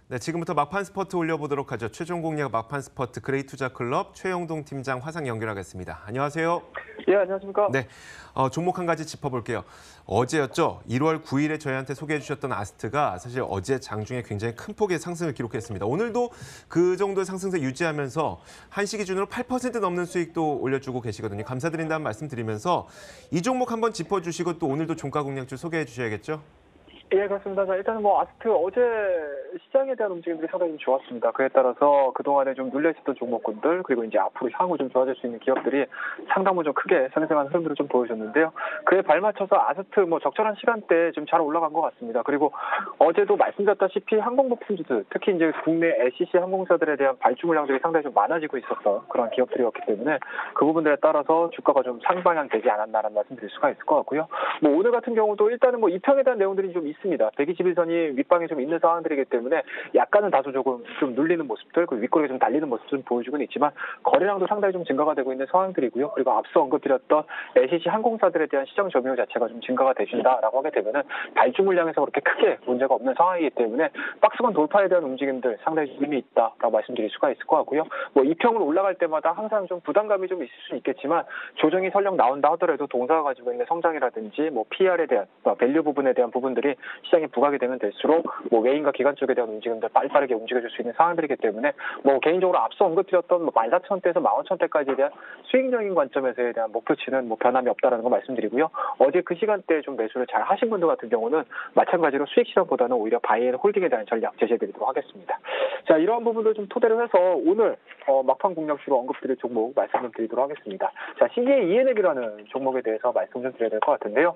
네, 지금부터 막판 스퍼트 올려보도록 하죠. 최종 공략 막판 스퍼트 그레이투자클럽 최영동 팀장 화상 연결하겠습니다. 안녕하세요. 예, 안녕하십니까. 네, 종목 한 가지 짚어볼게요. 어제였죠. 1월 9일에 저희한테 소개해 주셨던 아스트가 사실 어제 장중에 굉장히 큰 폭의 상승을 기록했습니다. 오늘도 그 정도의 상승세 유지하면서 한시 기준으로 8% 넘는 수익도 올려주고 계시거든요. 감사드린다는 말씀 드리면서 이 종목 한번 짚어주시고 또 오늘도 종가 공략주 소개해 주셔야겠죠? 예, 그렇습니다. 자, 일단은 아스트 어제 시장에 대한 움직임들이 상당히 좀 좋았습니다. 그에 따라서 그동안에 좀 눌려있었던 종목군들, 그리고 이제 앞으로 향후 좀 좋아질 수 있는 기업들이 상당 부분 좀 크게 상승하는 흐름들을 좀 보여줬는데요. 그에 발맞춰서 아스트 적절한 시간대에 좀 잘 올라간 것 같습니다. 그리고 어제도 말씀드렸다시피 항공부품주들, 특히 이제 국내 LCC 항공사들에 대한 발주 물량들이 상당히 좀 많아지고 있었던 그런 기업들이었기 때문에 그 부분들에 따라서 주가가 좀 상방향 되지 않았나라는 말씀 드릴 수가 있을 것 같고요. 오늘 같은 경우도 일단은 이평에 대한 내용들이 좀 있습니다. 121선이 윗방에 좀 있는 상황들이기 때문에 약간은 다소 조금 좀 눌리는 모습들, 그리고 윗꼬리가 좀 달리는 모습 좀 보여주고는 있지만 거래량도 상당히 좀 증가가 되고 있는 상황들이고요. 그리고 앞서 언급드렸던 LCC 항공사들에 대한 시장 점유율 자체가 좀 증가가 되신다라고 하게 되면은 발주 물량에서 그렇게 크게 문제가 없는 상황이기 때문에 박스권 돌파에 대한 움직임들 상당히 의미 있다라고 말씀드릴 수가 있을 것 같고요. 이평으로 올라갈 때마다 항상 좀 부담감이 좀 있을 수 있겠지만 조정이 설령 나온다 하더라도 동사가 가지고 있는 성장이라든지 PR에 대한 밸류 부분에 대한 부분들이 시장에 부각이 되면 될수록 외인과 기관 쪽에 대한 움직임들 빠르게 움직여줄 수 있는 상황들이기 때문에 개인적으로 앞서 언급드렸던 14,000대에서 15,000대까지에 대한 수익적인 관점에서에 대한 목표치는 변함이 없다라는 거 말씀드리고요. 어제 그 시간대에 좀 매수를 잘 하신 분들 같은 경우는 마찬가지로 수익 실현보다는 오히려 바이 앤 홀딩에 대한 전략 제시해드리도록 하겠습니다. 자, 이러한 부분들 좀 토대로 해서 오늘 막판 공략주로 언급드릴 종목 말씀 좀 드리도록 하겠습니다. 자, CJ ENM이라는 종목에 대해서 말씀 좀 드려야 될 것 같은데요.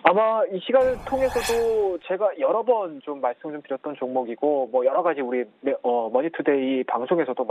아마 이 시간을 통해서도 제가 여러 번 좀 말씀 좀 드렸던 종목이고 여러 가지 우리 머니투데이 방송에서도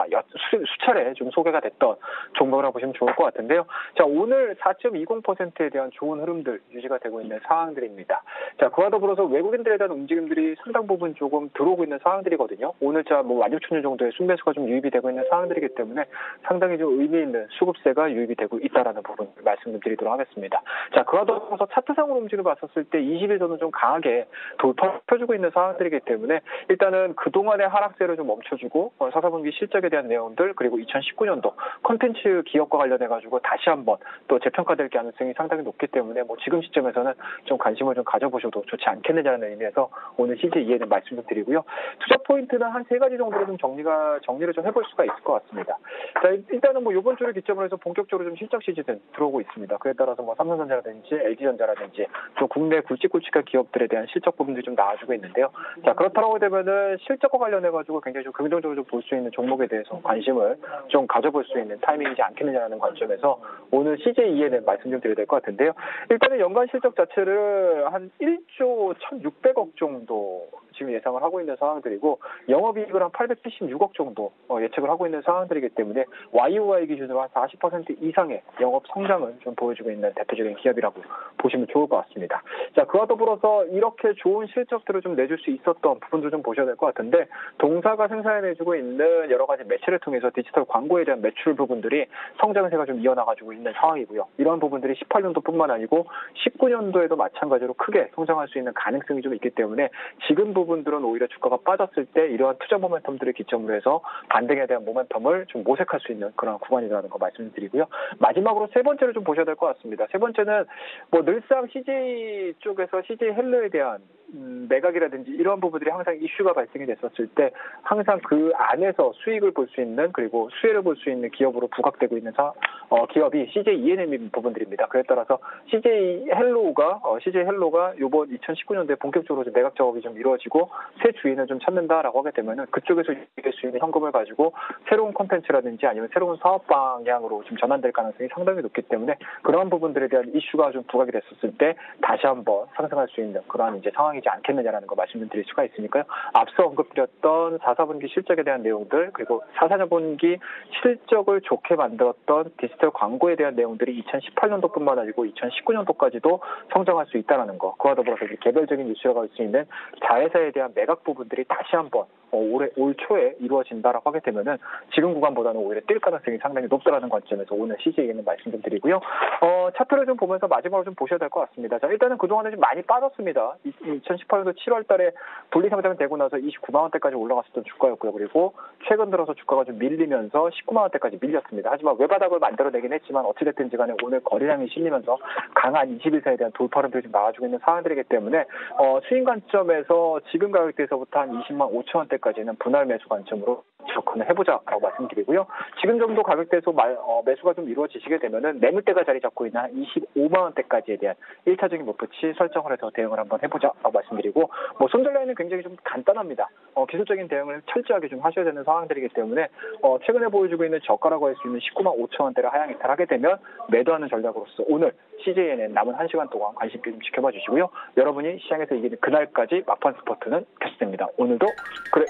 수차례 좀 소개가 됐던 종목이라고 보시면 좋을 것 같은데요. 자, 오늘 4.20%에 대한 좋은 흐름들 유지가 되고 있는 상황들입니다. 자, 그와 더불어서 외국인들에 대한 움직임들이 상당 부분 조금 들어오고 있는 상황들이거든요. 오늘자 16,000원 정도의 순매수가 좀 유입이 되고 있는 상황들이기 때문에 상당히 좀 의미 있는 수급세가 유입이 되고 있다라는 부분 말씀 좀 드리도록 하겠습니다. 자, 그와 더불어서 차트상으로 움직임을 봤었을 때 20일선은 좀 강하게 돌파해주고 있는 상황들이기 때문에 일단은 그동안의 하락세를 좀 멈춰주고 4사분기 실적에 대한 내용들, 그리고 2019년도 콘텐츠 기업과 관련해가지고 다시 한번 또 재평가될 가능성이 상당히 높기 때문에 지금 시점에서는 좀 관심을 좀 가져보셔도 좋지 않겠느냐는 의미에서 오늘 CJ ENM 말씀 좀 드리고요. 투자 포인트는 한 3가지 정도로 좀 정리를 좀 해볼 수가 있을 것 같습니다. 자, 일단은 이번 주를 기점으로 해서 본격적으로 좀 실적 시즌 들어오고 있습니다. 그에 따라서 삼성전자라든지 LG전자라든지 또 국내 굵직굵직한 기업들에 대한 실적 부분들이 좀 나와주고 있는데요. 자, 그렇다고 되면은 실적과 관련해가지고 굉장히 좀 긍정적으로 좀 볼 수 있는 종목에 대해서 관심을 좀 가져볼 수 있는 타이밍이지 않겠느냐는 관점에서 오늘 CJ ENM 말씀 좀 드려야 될 것 같은데요. 일단은 연간 실적 자체를 한 1조 1,600억 정도 지금 예상을 하고 있는 상황들이고 영업이익을 한 876억 정도 예측을 하고 있는 상황들이기 때문에 YOY 기준으로 한 40% 이상의 영업 성장을 좀 보여주고 있는 대표적인 기업이라고 보시면 좋을 것 같습니다. 자, 그와 더불어서 이렇게 좋은 실적들을 좀 내줄 수 있었던 부분도 좀 보셔야 될 것 같은데 동사가 생산해내주고 있는 여러 가지 매체를 통해서 디지털 광고에 대한 매출 부분들이 성장세가 좀 이어나가지고 있는 상황이고요. 이런 부분들이 18년도뿐만 아니고 19년도에도 마찬가지로 크게 성장할 수 있는 가능성이 좀 있기 때문에 지금 부분들은 오히려 주가가 빠졌을 때 이러한 투자 모멘텀들을 기점으로 해서 반등에 대한 모멘텀을 좀 모색할 수 있는 그런 구간이라는 거 말씀드리고요. 마지막으로 세 번째를 좀 보셔야 될 것 같습니다. 세 번째는 늘상 CJ 쪽에서 CJ 헬로에 대한 매각이라든지 이런 부분들이 항상 이슈가 발생이 됐었을 때 항상 그 안에서 수익을 볼 수 있는, 그리고 수혜를 볼 수 있는 기업으로 부각되고 있는 기업이 CJ ENM 부분들입니다. 그에 따라서 CJ 헬로가 이번 2019년도에 본격적으로 좀 매각 작업이 좀 이루어지고 새 주인을 좀 찾는다라고 하게 되면은 그쪽에서 유입될 수 있는 현금을 가지고 새로운 콘텐츠라든지 아니면 새로운 사업 방향으로 좀 전환될 가능성이 상당히 높기 때문에 그러한 부분들에 대한 이슈가 좀 부각이 됐었을 때 다시 한번 상승할 수 있는 그러한 이제 상황이지 않겠느냐라는 거 말씀드릴 수가 있으니까요. 앞서 언급드렸던 4사분기 실적에 대한 내용들, 그리고 4사분기 실적을 좋게 만들었던 디지털 광고에 대한 내용들이 2018년도뿐만 아니고 2019년도까지도 성장할 수 있다는 거, 그와 더불어서 이제 개별적인 이슈가 갈 수 있는 자회사에 대한 매각 부분들이 다시 한번 올 초에 이루어진다라고 하게 되면은 지금 구간보다는 오히려 뛸 가능성이 상당히 높다라는 관점에서 오늘 CJ에는 말씀 좀 드리고요. 차트를 좀 보면서 마지막으로 좀 보셔야 될 것 같습니다. 자, 일단은 그동안에 좀 많이 빠졌습니다. 2018년도 7월 달에 분리 상장이 되고 나서 29만 원대까지 올라갔었던 주가였고요. 그리고 최근 들어서 주가가 좀 밀리면서 19만 원대까지 밀렸습니다. 하지만 외바닥을 만들어내긴 했지만 어찌됐든지 간에 오늘 거래량이 실리면서 강한 21선에 대한 돌파름들이 좀 나와주고 있는 상황들이기 때문에 수익 관점에서 지금 가격대에서부터 한 20만 5천 원대까지는 분할 매수 관점으로 접근을 해보자라고 말씀드리고요. 지금 정도 가격대에서 매수가 좀 이루어지시게 되면은 매물대가 자리 잡고 있는 한 25만 원대까지에 대한 1차적인 목표치 설정을 해서 대응을 한번 해보자라고 말씀드리고 손절 라인은 굉장히 좀 간단합니다. 기술적인 대응을 철저하게 좀 하셔야 되는 상황들이기 때문에 최근에 보여주고 있는 저가라고 할 수 있는 19만 5천 원대를 하향 이탈하게 되면 매도하는 전략으로서 오늘 CJNN 남은 1시간 동안 관심 있게 좀 지켜봐 주시고요. 여러분이 시장에서 이기는 그날까지 막판 스포트는 계속됩니다. 오늘도 그래